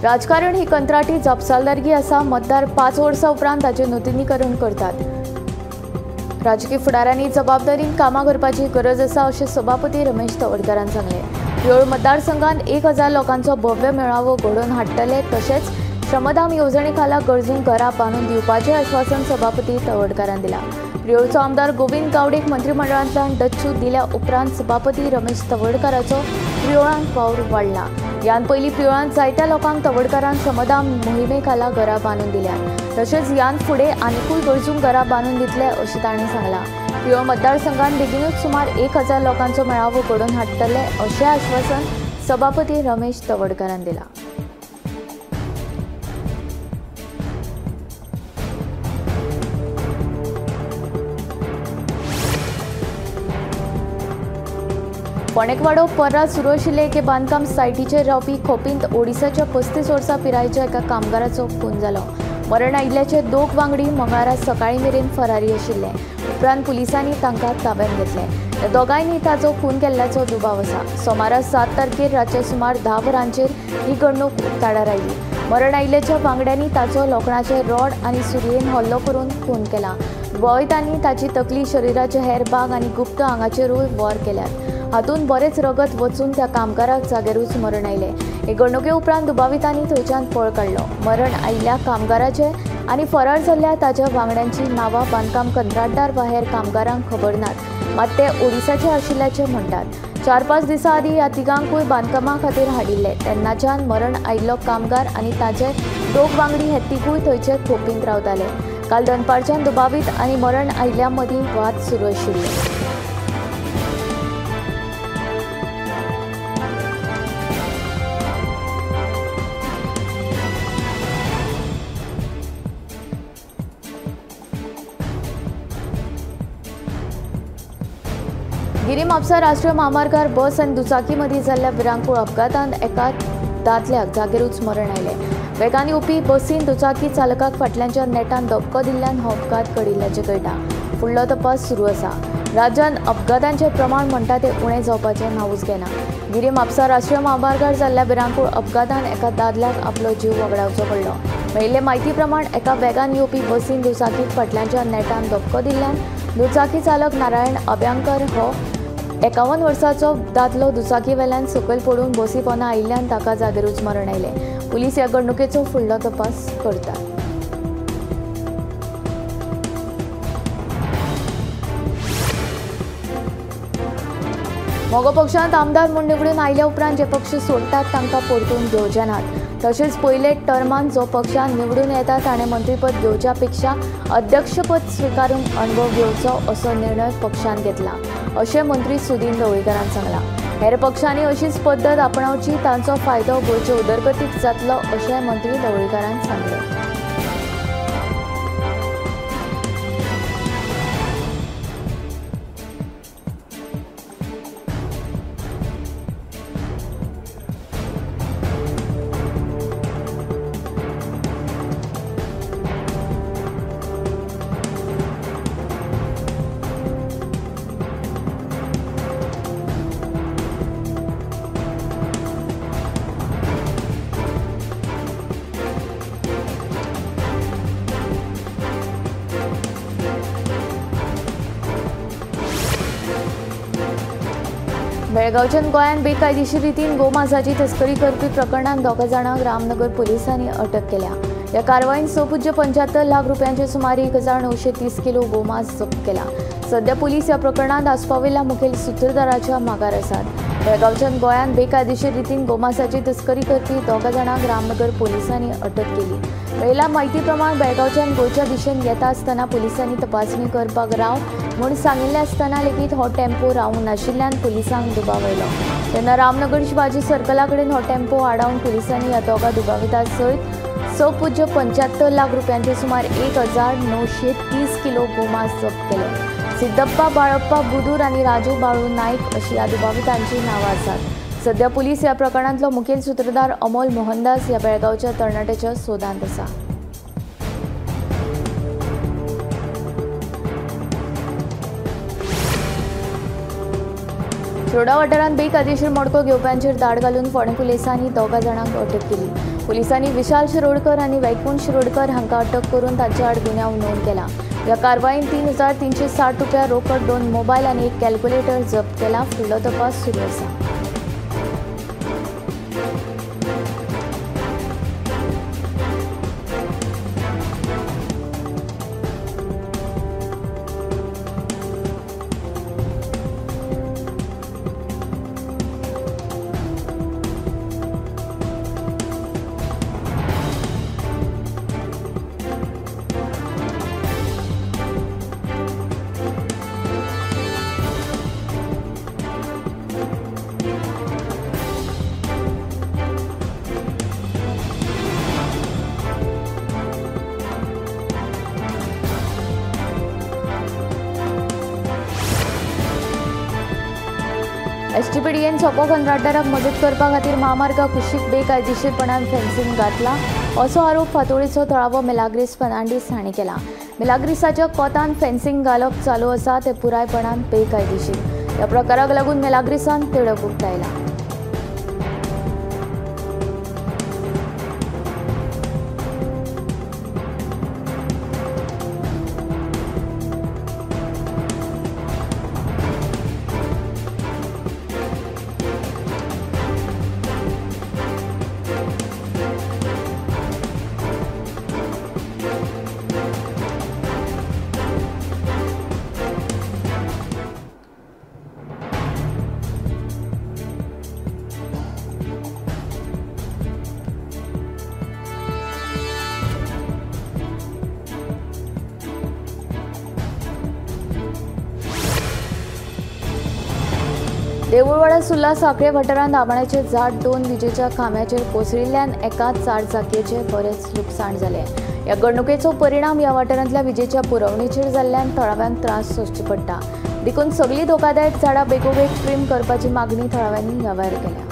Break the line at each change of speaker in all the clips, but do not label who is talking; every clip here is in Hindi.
राजकारण ही कंत्राटी जापसालदारकी आसा। मतदार 5 वर्सां उपरांत ताचें नूतनीकरण करतात। राजकीय फुडाऱ्यांनी जबाबदारीन कामां करपाची गरज आसा अशें सभापती रमेश तवडकरान सांगलें। प्रियोळ मतदारसंघात 1000 लोकांचो भव्य मेळावो घडोवन हाडटले, तशेंच श्रमदान येवजणे खाला गरजूंक घरां बांदून दिवपाचें आश्वासन सभापती तवडकरान दिलां। प्रियोळचो आमदार गोविंद गावडेक मंत्रिमंडळांतल्यान डच्चू दिल्या उपरांत सभापती रमेश तवडकराचो प्रियोळांत वावर वाडला। ह्यान पयलीं प्रियोळांत जायत्या लोकांक तवडकरान श्रमदान मोहिमे खाला घरां बांदून दिल्यात, तशेंच ह्यान फुडें आनीकूय गरजूंक घरां बांदून दितले अशें तांणी सांगलां। प्रियोळ मतदारसंघात बेगीनूच सुमार 1000 लोकांचो मेळावो घडोवन हाडटले अशें आश्वासन सभापती रमेश तवडकरान दिलां। फोंडेकवाडो पर्रात सुरू आशिल्ले एके बांदकाम सायटीचेर रावपी खोपींत ओडिसाच्या 35 वर्सां पिरायेच्या एका कामगाराचो खून जालो। मरण आयिल्ल्याचे दोग वांगडी मंगळारा सकाळी मेरेन फरारी आशिल्ले। उपरांत पुलिसांनी तांकां ताब्यांत घेतले। ह्या दोगांयनी ताचो खून केल्ल्याचो दुबाव आसा। सोमारा 7 तारखेर रातचे सुमार 10 वरांचेर ही घडणूक उक्ताडार आयली। मरण आयिल्ल्याच्या वांगड्यांनी ताचो लोखणाचे रॉड आनी सुरयेन हल्लो करून खून केला। दुबावितांनी ताची तकली, शरिराचे हेर भाग आनी गुप्त आंगाचेरूय वार केल्यात। हातून बरेच रगत वचून त्या कामगाराक जागेरूच मरण आयले। हे घडणुके उपरांत दुबावितांनी थंयच्यान पळ काडलो। मरण आयिल्ल्या कामगाराचे आनी फरार जाल्ल्या ताच्या वांगड्यांची नांवां बांदकाम कंत्राटदार वा हेर कामगारांक खबर नात, मात ते ओडिसाचे आशिल्ल्याचे म्हणटात। 4-5 दिसां आदीं ह्या तिगांकूय बांदकामा खातीर हाडिल्ले। तेन्नाच्यान मरण आयिल्लो कामगार आनी ताचे दोग वांगडी हे तिगूय थंयचे खोपींत रावताले। काल दनपारच्यान दुबावीत आनी मरण आयिल्ल्या मदीं वाद सुरू आशिल्ले। गिरी म्हापसा राष्ट्रीय महामार्गार बस आनी दुचाकी मदीं जाल्ल्या भिरांकूळ अपघातांत एका दादल्याक जागेरूच मरण आयलें। वेगान येवपी बसीन दुचाकी चालकाक फाटल्यानच्या नेटान धपको दिल्ल्यान हो अपघात घडिल्ल्याचें कळटा। फुडलो तपास सुरू आसा। राज्यांत अपघातांचें प्रमाण म्हणटा तें उणें जावपाचें नांवूच घेना। गिरी म्हापसा राष्ट्रीय महामार्गार जाल्ल्या भिरांकूळ अपघातांत एका दादल्याक आपलो जीव वगडावचो पडलो। मेळिल्ले म्हायती प्रमाण एका वेगान येवपी बसीन दुचाकीक फाटल्यानच्या नेटान धपको दिल्ल्यान दुचाकी चालक नारायण अभ्यांकर हो 51 वर्साचो दादलो दुचाकी वेल्यान सकयल पडून बसी पोंदा आयिल्ल्यान ताका जागेरूच मरण आयलें। पुलीस ह्या घडणुकेचो फुडलो तपास करतात। मोगो पक्षांत आमदार म्हूण निवडून आयल्या उपरांत जे पक्ष सोडटात तांकां परतून घेवचे नात, तशेंच पयले टर्मान जो पक्षांत निवडून येता ताणें मंत्रीपद घेवच्या पेक्षा अध्यक्षपद स्विकारून अणभव घेवचो असो निर्णय पक्षान घेतला, अशें मंत्री सुदीन ढवळीकरान सांगलां। हेर पक्षांनी अशीच पद्दत आपणावची, तांचो फायदो गोंयचे उदरगतीक जातलो अशें मंत्री ढवळीकरान सांगलें। बेळगांवच्यान गोंयांत बेकायदेशीर रितीन गोमांसाची तस्करी करपी प्रकरणांत 2 जाणांक रामनगर पुलिसांनी अटक केल्या। ह्या कारवायेंत 6.75 लाख रुपयांचे सुमार 1930 किलो गोमांस जप्त केला। सध्या पुलीस ह्या प्रकरणांत आस्पाविल्ल्या मुखेल सूत्रधाराच्या मागार आसात। बेळगांवच्यान गोंयांत बेकायदेशीर रितीन गोमांसाची तस्करी करपी 2 जाणांक रामनगर पुलिसांनी अटक केली। मेळिल्ल्या म्हायती प्रमाण बेळगांवच्यान गोंयच्या दिशेन येता आसतना पुलिसांनी तपासणी करपाक राव म्हूण सांगिल्ले आसतना लेगीत हो टेम्पो रावूंक नाशिल्ल्यान पुलिसांक दुबाव आयलो। तेन्ना रामनगर शिवाजी सर्कला कडेन हो टेम्पो आडावन पुलिसांनी ह्या 2 दुबावितां सयत 6.75 लाख रुपयांचे सुमार 1930 किलो गोमांस जप्त केले। सिद्धप्पा बाळप्पा बुदूर आनी राजू बाळू नायक अशी ह्या दुबावितांची नांवां आसात। सध्या पुलीस ह्या प्रकरणांतलो मुखेल सूत्रधार अमोल मोहनदास ह्या बेळगांवच्या तरणाट्याच्या सोदांत आसा। शिरोडा वाठारांत बेकायदेशीर मडको घेवप्यांचेर धाड घालून फोंडे पुलिसांनी 2 जाणांक अटक केली। पुलिसांनी विशाल शिरोडकर आणि वैकुंठ शिरोडकर हांकां अटक करून तांचे आड गुन्यांव नोंद केला। ह्या कारवायेन 3,360 रुपया रोकड, 2 मोबायल आणि 1 कॅल्क्युलेटर जप्त केला। फुडलो तपास सुरू आसा। एसटीपीडीएन सोपो कंत्राटदाराक मदत करपा खातीर महामार्गा कुशीक बेकायदेशीरपणान फेन्सिंग घातला असो आरोप फातोडेचो थळावो मिलाग्रिस फर्नांडीस हांणी केला। मिलाग्रिसाच्या कोतान फेन्सिंग घालप चालू आसा ते पुरायपणान बेकायदेशीर। ह्या प्रकाराक लागून मिलाग्रिसान तिडक उक्तायला। देऊळवाडा सुर्ला साखळे वाठारांत आंबाड्याचे झाड 2 विजेच्या खांब्याचेर कोसळिल्ल्यान एकाच चारचाकीचें बरेच लुकसाण जालें। ह्या घडणुकेचो परिणाम ह्या वाठारांतल्या विजेच्या पुरवणेचेर जाल्ल्यान थळाव्यांक त्रास सोंसचे पडटा। देखून सगळीं धोकादायक झाडां बेगोबेग ट्रीम करपाची मागणी थळाव्यांनी ह्या वेळार केल्या।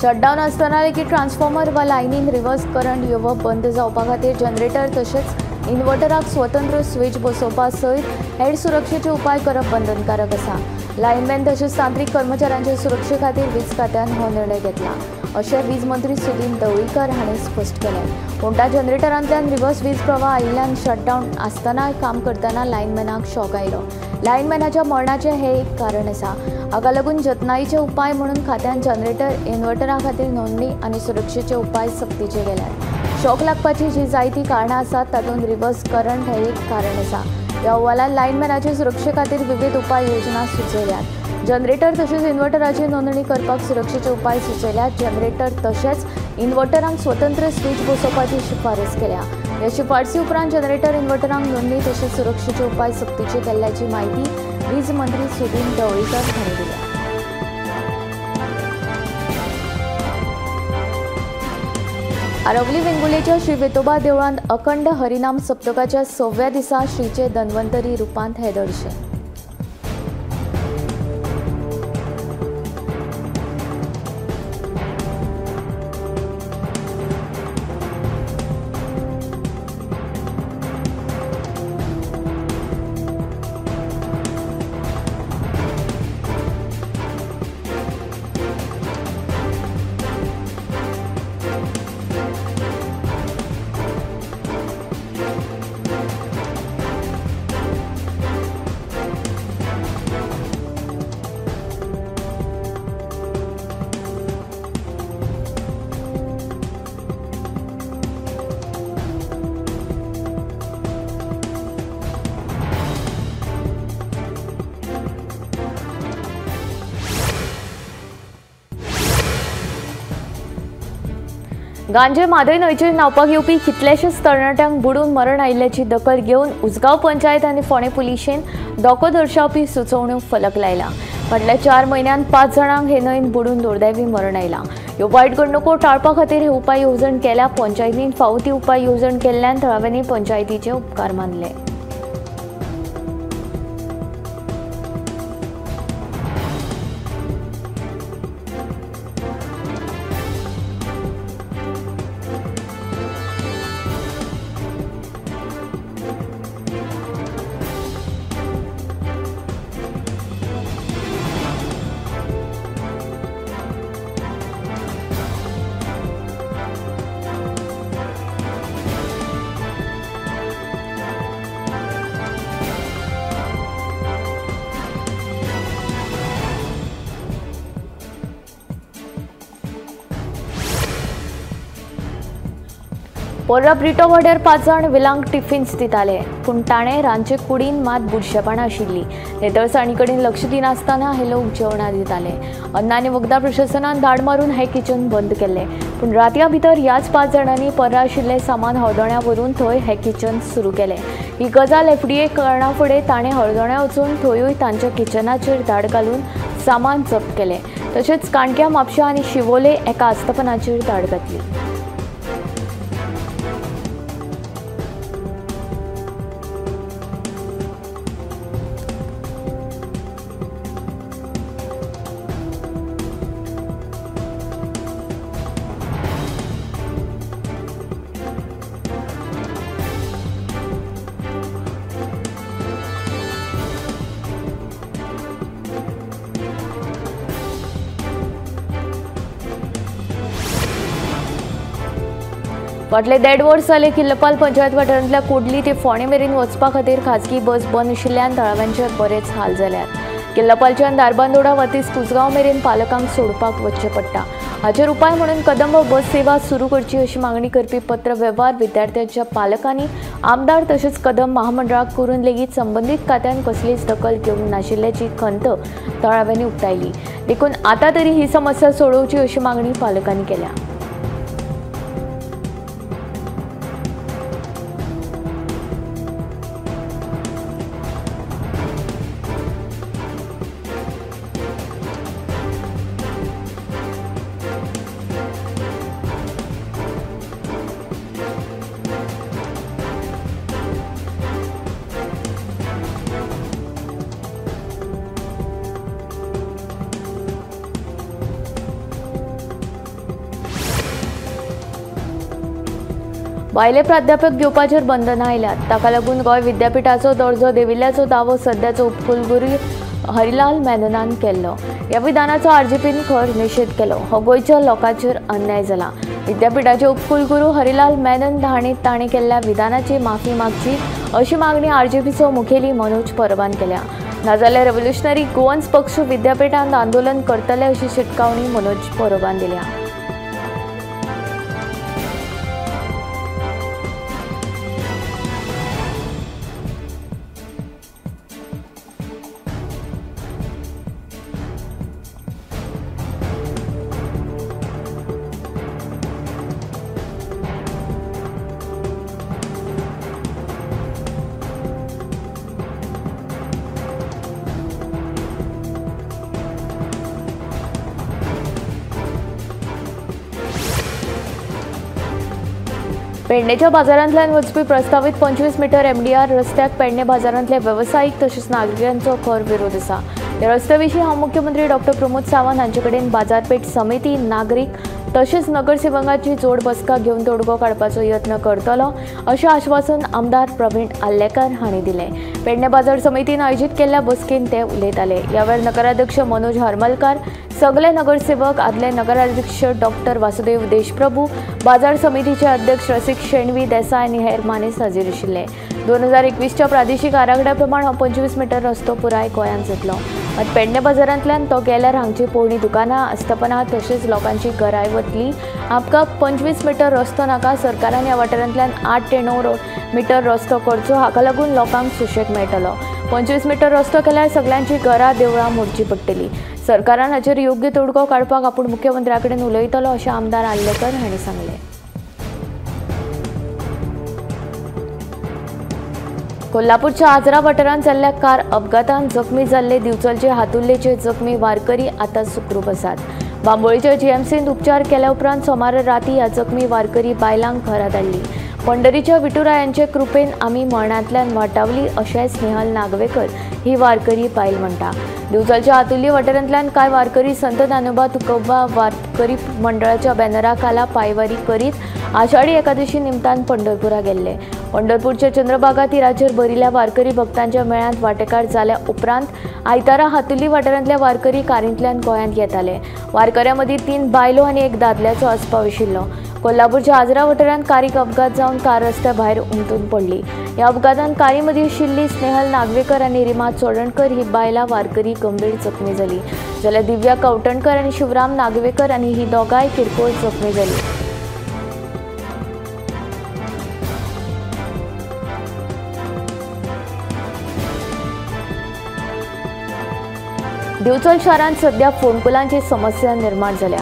शटडावन आसतना लेगीत ट्रान्सफॉर्मर वा लायनीन रिवर्स करंट येवप बंद जावपा खातीर जनरेटर तशेंच इन्वर्टराक स्वतंत्र स्विच बसोवपा सयत हेर सुरक्षेचे उपाय करप बंधनकारक आसा। लायनमॅन तशेंच तांत्रीक कर्मचाऱ्यांचे सुरक्षे खातीर वीज खात्यान हो निर्णय घेतला अशें वीज मंत्री सुदीन ढवळीकर हांणी स्पश्ट केलें। कोणत्या जनरेटरांतल्यान रिवर्स वीज प्रवाह आयिल्ल्यान शटडावन आसतना काम करतना लायनमॅनाक शॉक आयलो। लायनमॅनाच्या मरणाचें हें एक कारण आसा। हाका लागून जतनायेचे उपाय म्हणून खात्यान जनरेटर इन्वर्टरा खातीर नोंदणी आनी सुरक्षेचे उपाय सक्तीचे केल्यात। शॉक लागपाची जी जायती कारणां आसात तातूंत रिवर्स करंट हें एक कारण आसा। ह्या अहवालांत लायनमॅनाचे सुरक्षे खातीर विविध उपाय योजना सुचयल्यात। जनरेटर तशेंच इन्वर्टराची नोंदणी करपाक सुरक्षेचे उपाय सुचयल्यात। जनरेटर तशेंच इन्वर्टरांक स्वतंत्र स्विच बसोवपाची शिफारस केल्या। ह्या शिफारसी उपरांत जनरेटर इन्वर्टरांक नोंदणी तशेंच सुरक्षेचे उपाय सक्तीचे केल्ल्याची माहिती वीज मंत्री सुदीन ढवळीकर हांणी दिली। आरवली वेंगुर्लेच्या श्री वेतोबा देवळांत अखंड हरिनाम सप्तकाच्या 6व्या दिसा श्रीचे धन्वंतरी रुपांत हे दर्शन। गांजे म्हादय न्हंयचेर न्हांवपाक येवपी कितलेशेच तरणाट्यांक बुडून मरण आयिल्ल्याची दखल घेवन उसगांव पंचायत आनी फोंडें पुलिशेन दोको दर्शावपी सुचोवण्यो फलक लायला। फाटल्या 4 म्हयन्यांत 5 जाणांक हे न्हंयेत बुडून दुर्दैवी मरण आयलां। ह्यो वायट घडणुको टाळपा खातीर हे उपाय येवजण केल्या। पंचायतीन फावो ती उपाय येवजण केल्ल्यान थळाव्यांनी पंचायतीचे उपकार मानले। पोर्रा ब्रिटो वाड्यार 5 जाण विलांक टिफिन्स दिताले, पूण ताणें रांदचे कुडीन मात बुडशेपणां आशिल्लीं। नितळसाणी कडेन लक्ष दिनासतना हे लोक जेवणां दिताले। अन्न आनी वखदां प्रशासनान धाड मारून हें किचन बंद केल्लें, पूण रातया भितर ह्याच 5 जाणांनी पर्रा आशिल्लें सामान हळदोण्या व्हरून थंय हें किचन सुरू केलें। ही गजाल एफडीए कळना फुडें ताणें हळदोण्या वचून थंयूय तांच्या किचनाचेर धाड घालून सामान जप्त केलें। तशेंच काणक्या, म्हापशा आनी शिवोले एका आस्थापनाचेर धाड घातली। फाटले 1.5 वर्स जाले किल्लपाल पंचायत वाठारांतल्या कोडली ते फोंडें मेरेन वचपा खातीर खाजगी बस बंद आशिल्ल्यान थळाव्यांचे बरेच हाल जाल्यात। किल्लपालच्यान धारबांदोडा वतीस कुसगांव मेरेन पालकांक सोडपाक वचचें पडटा। हाचेर उपाय म्हणून कदंब बस सेवा सुरू करची अशी मागणी करपी पत्र व्यवहार विद्यार्थ्यांच्या पालकांनी आमदार तशेंच कदंब महामंडळाक करून लेगीत संबंदीत खात्यान कसलीच दखल घेवंक नाशिल्ल्याची खंत थळाव्यांनी उक्तायली। देखून आतां तरी ही समस्या सोडोवची अशी मागणी पालकांनी केल्या। भायले प्राध्यापक घेवपाचेर बंधनां आयल्यात। ताका लागून गोंय विद्यापीठाचो दर्जो देंविल्ल्याचो दावो सध्याचो उपकुलगुरू हरिलाल मेननान केल्लो। ह्या विधानाचो आरजेपीन खर निशेध केलो। हो गोंयच्या लोकांचेर अन्याय जाला। विद्यापीठाचे उपकुलगुरू हरिलाल मेनन हांणी ताणें केल्ल्या विधानाची माफी मागची अशी मागणी आरजेपीचो मुखेली मनोज परबान केल्या। नाजाल्यार रेव्होल्युशनरी गोवन्स पक्ष विद्यापीठांत आंदोलन करतले अशी शिटकावणी मनोज परबान दिल्या। पेडणेच्या बाजारांतल्यान वचपी प्रस्तावित 25 मीटर एमडीआर रस्त्याक पेडणे बाजारांतले वेवसायीक तशेंच नागरिकांचो खर विरोध आसा। ह्या रस्त्या विशीं हांव मुख्यमंत्री डॉ प्रमोद सावंत हांचे कडेन बाजारपेठ समिती, नागरीक तशेंच नगरसेवकांची जोड बसका घेवन तोडगो काडपाचो यत्न करतलो अशें आश्वासन आमदार प्रवीण आल्लेकर हांणी दिलें। पेडणे बाजार समितीन आयोजीत केल्ल्या बसकेंत ते उलयताले। ह्या वेळार नगराध्यक्ष मनोज हरमलकार, सगळे नगरसेवक, आदले नगराध्यक्ष डॉ वासुदेव देशप्रभू, बाजार समितीचे अध्यक्ष रसिक शेणवी देसाय आनी हेर मानेस्त हाजीर आशिल्ले। 2021च्या प्रादेशीक आराखड्या प्रमाण हो 25 मीटर रस्तो पुराय गोंयांत जातलो। मात पेडणे बाजारांतल्यान तो गेल्यार हांगची पोरणी दुकानां, आस्थापनां तशेंच लोकांची घराय वतली। आमकां 25 मीटर रस्तो नाका, सरकारान ह्या वाठारांतल्यान 8 ते 9 मीटर रस्तो करचो, हाका लागून लोकांक सुशेग मेळटलो। 25 मीटर रस्तो केल्यार सगळ्यांची घरां, देवळां मोडची पडटलीं। सरकारान हाचेर योग्य तोडगो काडपाक आपूण मुख्यमंत्र्या कडेन उलयतलो अशें आमदार आल्लेकर हांणी सांगलें। कोल्हापूरच्या आजरा वाठारांत जाल्ल्या कार अपघातांत जखमी जाल्ले दिवचलचे हातुर्लेचे जखमी वारकरी आतां सुखरूप आसात। बांबोळीच्या जीएमसींत उपचार केल्या उपरांत सोमारा राती ह्या जखमी वारकरी बायलांक घरा धाडली। पंढरीच्या विठुरायांचे कृपेन आमी मरणांतल्यान वाटावली अशें स्नेहल नागवेकर ही वारकरी बायल म्हणटा। दिवचलच्या हातुर्ली वाठारांतल्यान कांय वारकरी संत ज्ञानोबा तुकोबा वारकरी मंडळाच्या बॅनरा खाला पायवारी करीत आषाढी एकादशी निमतान पंढरपुरा गेल्ले। पंढरपूरच्या चंद्रभागा तीराचेर भरिल्ल्या वारकरी भक्तांच्या मेळ्यांत वांटेकार जाल्या उपरांत आयतारा हातुर्ली वाठारांतले वारकरी कारींतल्यान गोंयांत येताले। वारकऱ्यां मदीं 3 बायलो आनी 1 दादल्याचो आस्पाव आशिल्लो। कोल्हापूरच्या आजरा वाठारांत कारयेक अपघात जावन कार रस्त्या भायर उमटून पडली। ह्या अपघातांत कारी मदीं आशिल्ली स्नेहल नागवेकर आनी रिमा चोडणकर ही बायलां वारकरी गंभीर जखमी जाली, जाल्यार दिव्या कवटणकर आनी शिवराम नागवेकर आनी ही दोगांय किरकोळ जखमी जाली। दिवचल शारांत सध्या फोंडकुलांची समस्या निर्माण जाल्या।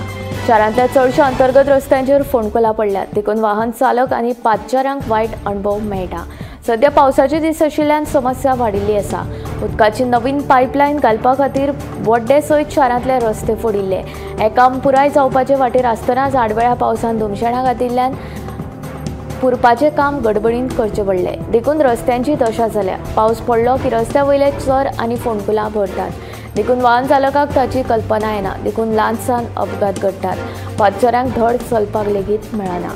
शारांतल्या चडशा अंतर्गत रस्त्यांचेर फोंडकुलां पडल्यात, देखून वाहन चालक आनी पादचाऱ्यांक वायट अणभव मेळटा। सध्या पावसाचे दीस आशिल्ल्यान समस्या वाडिल्ली आसा। उदकाची नवीन पायपलायन घालपा खातीर वड्डे सयत शारांतले रस्ते फोडिल्ले। हें काम पुराय जावपाचे वाटेर आसतनाच आडवेळ्या पावसान धुमशेणां घातिल्ल्यान पुरपाचें काम गडबडीन करचें पडलें, देखून रस्त्यांची दशा जाल्या। पावस पडलो की रस्त्या वयले चर आनी फोंडकुलां भरतात, देखून वाहन चालकाक ताची कल्पना येना, देखून ल्हानसान अपघात घडटात। पादचाऱ्यांक धड चलपाक लेगीत मेळना।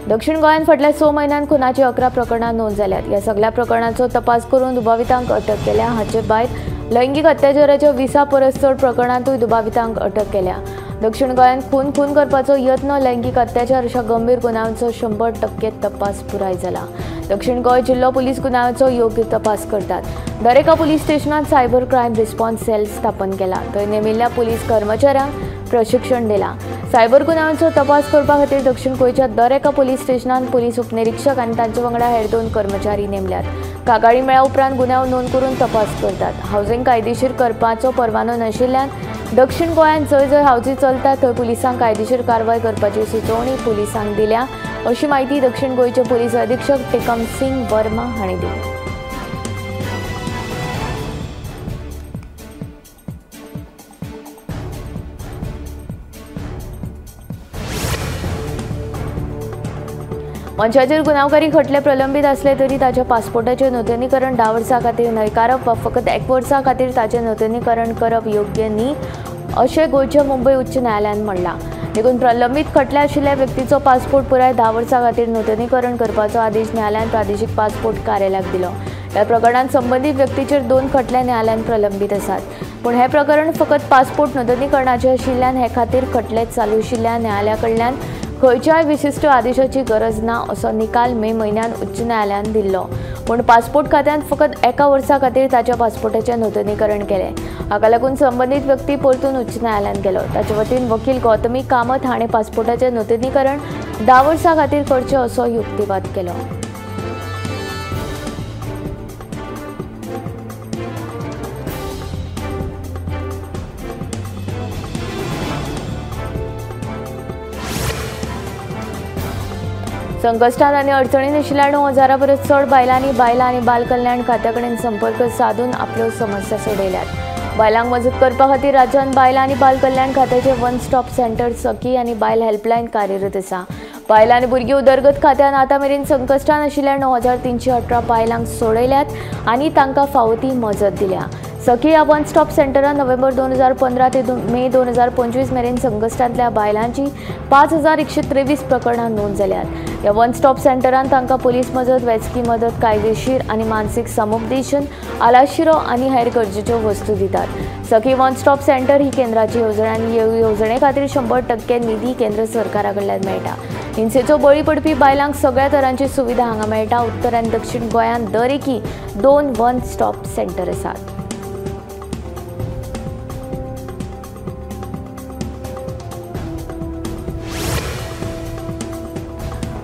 दक्षिण गोंयांत फाटल्या 6 म्हयन्यांत खुनाची 11 प्रकरणां नोंद जाल्यात। ह्या सगळ्या प्रकरणांचो तपास करून दुबावितांक अटक केल्या। हाचे भायर लैंगीक अत्याचाराच्या 20 परस चड प्रकरणांतूय दुबावितांक अटक केल्या। दक्षिण गोंयांत खून करपाचो यत्न, लैंगीक अत्याचार अशा गंभीर गुन्यांचो 100% तपास पुराय जाला। दक्षिण गोंय जिल्लो पुलीस गुन्यांचो योग्य तपास करतात। दरेका पुलीस स्टेशनांत सायबर क्रायम रिस्पॉन्स सेल स्थापन केला, थंय नेमिल्ल्या पुलीस कर्मचाऱ्यांक प्रशिक्षण दिलां। सायबर गुन्यांचो तपास करपा खातीर दक्षिण गोंयच्या दरेका पुलीस स्टेशनांत पुलीस उपनिरीक्षक आनी तांचे वांगडा हेर 2 कर्मचारी नेमल्यात। कागाळी मेळ्ळ्या उपरांत गुन्यांव नोंद करून तपास करतात। हावजिंग कायदेशीर करपाचो परवानो नाशिल्ल्यान दक्षिण गोंयांत जंय हावजी चलता थंय पुलिसांक कायदेशीर कारवाय करपाची सुचोवणी पुलिसांक दिल्या, अशी माहिती दक्षिण गोंयचे पुलीस अधीक्षक टेकम सिंग वर्मा हांणी दिली। मंचाचेर गुन्यांवकारी खटले प्रलंबीत असले तरी ताच्या पासपोर्टाचें नूतनीकरण 10 वर्सां खातीर न्हयकारप वा फकत 1 वर्सा खातीर ताचें नूतनीकरण करप योग्य न्ही, अशें गोंयच्या मुंबय उच्च न्यायालयान म्हणलां। देखून प्रलंबीत खटले आशिल्ल्या व्यक्तीचो पासपोर्ट पुराय 10 वर्सां खातीर नूतनीकरण करपाचो आदेश न्यायालयान प्रादेशीक पासपोर्ट कार्यालयाक दिलो। ह्या प्रकरणांत संबंदीत व्यक्तीचेर 2 खटले न्यायालयान प्रलंबीत आसात, पूण हें प्रकरण फकत पासपोर्ट नूतनीकरणाचें आशिल्ल्यान हे खातीर खटले चालू आशिल्ल्या न्यायालया कडल्यान खंयच्याय विशिष्ट आदेशाची गरज ना, असो निकाल मे म्हयन्यांत उच्च न्यायालयान दिल्लो। पूण पासपोर्ट खात्यान फकत 1 वर्सा खातीर ताच्या पासपोर्टाचें नूतनीकरण केलें। हाका लागून संबंदीत व्यक्ती परतून उच्च न्यायालयान गेलो। ताचे वतीन वकील गौतमी कामत हाणें पासपोर्टाचें नूतनीकरण 10 वर्सां खातीर करचें असो युक्तिवाद केलो। संकश्टांत आनी अडचणींत आशिल्ल्या 9,000 परस चड बायलांनी आनी बाल कल्याण खात्या कडेन संपर्क साधून आपल्यो समस्या सोडयल्यात। बायलांक मजत करपा खातीर राज्यांत बायलां आनी बाल कल्याण खात्याचे 1 स्टॉप सेंटर सखी आनी बायल हेल्पलायन कार्यरत आसा। बायलां आनी भुरगीं उदरगत खात्यान आतां मेरेन संकश्टांत आशिल्ल्या 9,318 बायलांक सोडयल्यात आनी तांकां फावो ती मजत दिल्या। सखी ह्या 1 स्टॉप सेंटरान नोव्हेंबर 2015 ते मे 2025 मेरेन संकश्टांतल्या बायलांची 5,123 प्रकरणां नोंद जाल्यात। ह्या 1 स्टॉप सेंटरान तांकां पुलीस मजत, वैजकी मदत, कायदेशीर आनी मानसीक समुपदेशन, आलाशिरो आनी हेर गरजेच्यो वस्तू दितात। सखी 1 स्टॉप सेंटर ही केंद्राची येवजण आनी येवजणे खातीर 100% निधी केंद्र सरकारा कडल्यान मेळटा। हिंसेचो बळी पडपी बायलांक सगळ्या तरांची सुविधा हांगा मेळटा। उत्तर आनी दक्षिण गोंयांत दरेकी 2 1 स्टॉप सेंटर आसात।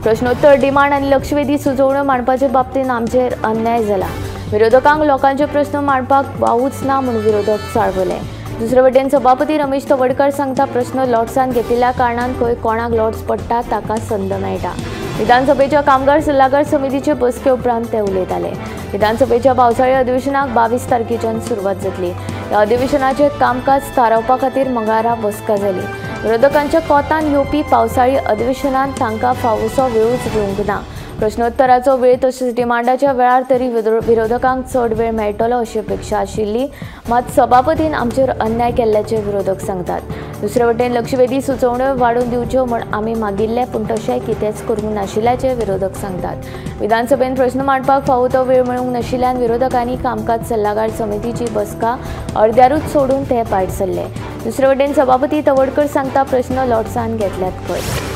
प्रश्नोत्तर डिमांड आनी लक्षवेधी सुचोवण्यो मांडपाचे बाबतींत आमचेर अन्याय जाला। विरोधकांक लोकांचे प्रश्न मांडपाक वावूच ना म्हूण विरोधक चाळवले। दुसरे वटेन सभापती रमेश तवडकर सांगता प्रश्न लॉट्सान घेतिल्ल्या कारणान खंय कोणाक लॉट्स पडटा ताका संद मेळटा। विधानसभेच्या कामगार सल्लागार समितीचे बसके उपरांत ते उलयताले। विधानसभेच्या पावसाळी अधिवेशनाक 22 तारखेच्यान सुरवात जातली। ह्या अधिवेशनाचे कामकाज थारावपा खातीर मंगळारा बसका जाली। विरोधकांच्या कोंतान येवपी पावसाळी अधिवेशनात तांकां फावोसो वेळूच दिवंक ना। प्रश्नोत्तराचो वेळ तशेंच डिमांडाच्या वेळार तरी विरोधकांक चड वेळ मेळटलो अशी अपेक्षा आशिल्ली, मात सभापतीन आमचेर अन्याय केल्ल्याचे विरोधक सांगतात। दुसरे वटेन लक्षवेधी सुचोवण्यो वाडोवन दिवच्यो म्हूण आमी मागिल्ले, पूण तशें कितेंच करूंक नाशिल्ल्याचे विरोधक सांगतात। विधानसभेन प्रश्न मांडपाक फावो तो वेळ मेळूंक नाशिल्ल्यान विरोधकांनी कामकाज सल्लागार समितीची बसका अर्द्यारूच सोडून ते भायर सरले। दुसरे वटेन सभापती तवडकर सांगता प्रश्न लॉट्सान घेतल्यात खंय।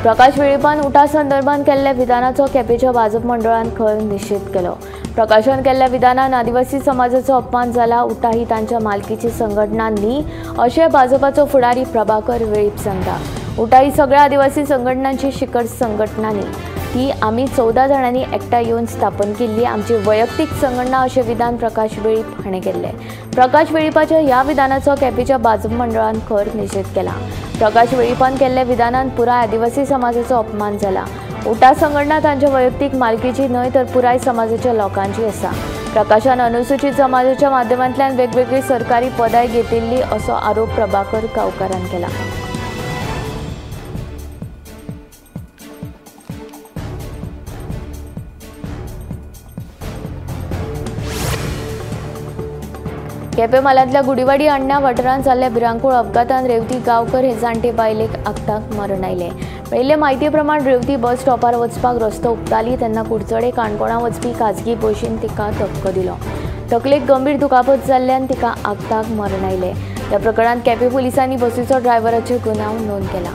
प्रकाश वेळीपान उठा संदर्भात केल्ल्या विधानाचो केपेच्या भाजप मंडळान खंय निषेध केलो। प्रकाशन केल्ल्या विधानान आदिवासी समाजाचो अपमान जाला। उठा ही तांच्या मालकीची संघटना न्ही अशें भाजपाचो फुडारी प्रभाकर वेळीप सांगता। उठा ही सगळ्या आदिवासी संघटनांची शिखर संघटना न्ही, ती आमी 14 जाणांनी एकठांय येवन स्थापन केल्ली आमची वैयक्तीक संघटना अशें विधान प्रकाश वेळीप हाणें केल्लें। प्रकाश वेळीपाच्या ह्या विधानाचो केपेच्या भाजप मंडळान खर निषेध केला। प्रकाश वेळीपान केल्ल्या विधानान पुराय आदिवासी समाजाचो अपमान जाला। उठा संघटना तांच्या वैयक्तीक मालकीची न्हय तर पुराय समाजाच्या लोकांची आसा। प्रकाशान अनुसूचित समाजाच्या माध्यमांतल्यान वेगवेगळी सरकारी पदाय घेतिल्ली असो आरोप प्रभाकर गांवकारान केला। केपें म्हालांतल्या गुडीवाडी अण्णा वाठारांत जाल्ल्या भिरांकूळ अपघातांत रेवती गांवकर हे जाणटे बायलेक आगताक मरण आयलें। मेळिल्ले म्हायती प्रमाण रेवती बस स्टॉपार वचपाक रस्तो उपताली तेन्ना कुडचडे काणकोणा वचपी खाजगी बशीन तिका धक्को दिलो। तकलेक गंभीर दुखापत जाल्ल्यान तिका आगताक मरण आयलें। ह्या प्रकरणांत केपें पुलिसांनी बसीचो ड्रायव्हराचेर गुन्यांव नोंद केला।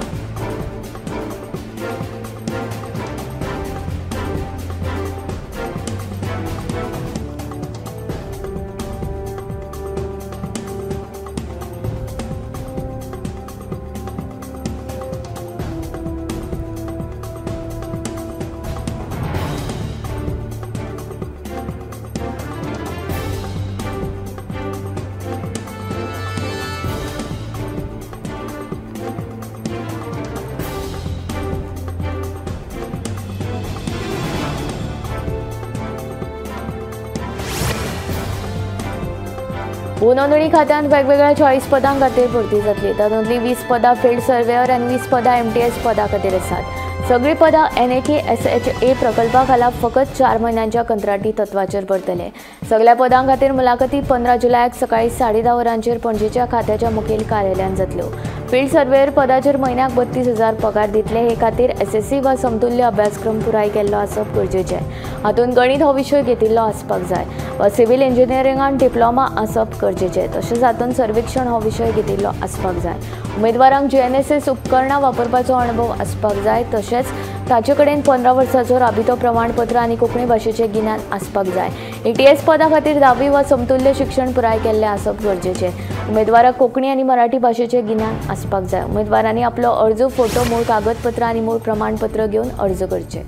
भूनोंदणी खात्यान वेगवेगळ्या 40 पदां खातीर भरती जातली। तातूंतली 20 पदां फील्ड सर्वेयर आनी 20 पदां MTS पदां खातीर आसात। सगळीं पदां NAT-SHA प्रकल्पा खाला फकत 4 म्हयन्यांच्या कंत्राटी तत्वाचेर भरतले। सगळ्या पदां खातीर मुलाखती 15 जुलयाक सकाळी 10:30 वरांचेर पणजेच्या खात्याच्या मुखेल कार्यालयात जातल्यो। फील्ड सर्वेयर पदाचेर म्हयन्याक 32,000 पगार दितले। हे खातीर SSC वा समतुल्य अभ्यासक्रम पुराय केल्लो आसप गरजेचें। हातूंत गणित हो विशय घेतिल्लो आसपाक जाय वा सिव्हिल इंजिनियरिंगान डिप्लोमा आसप गरजेचें। तशेंच हातूंत सर्वेक्षण हो विशय घेतिल्लो आसपाक जाय। उमेदवारांक GNSS उपकरणां वापरपाचो अणभव आसपाक जाय। तशेंच ताचे कडेन 15 वर्सांचो राबितो प्रमाणपत्र आनी कोंकणी भाशेचें गिन्यान आसपाक जाय। ATS पदां खातीर 10वी वा समतुल्य शिक्षण पुराय केल्लें आसप गरजेचें। उमेदवाराक कोंकणी आनी मराठी भाशेचें गिन्यान आसपाक जाय। उमेदवारांनी आपलो अर्ज, फोटो, मूळ कागदपत्र आनी मूळ प्रमाणपत्र घेवन अर्ज करचे।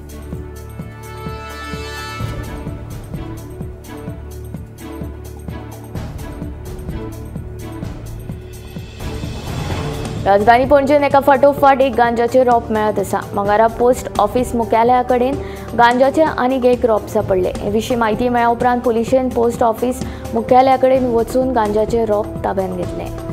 राजधानी पणजेन एका फाटोफाट एक गांजाचे रोप मेळत आसा। मंगळारा पोस्ट ऑफिस मुख्यालया कडेन गांजाचे आनीक एक रोप सापडले। हे विशीं म्हायती मेळ्ळ्या उपरांत पुलिशेन पोस्ट ऑफिस मुख्यालया कडेन वचून गांजाचे रोप ताब्यात घेतले।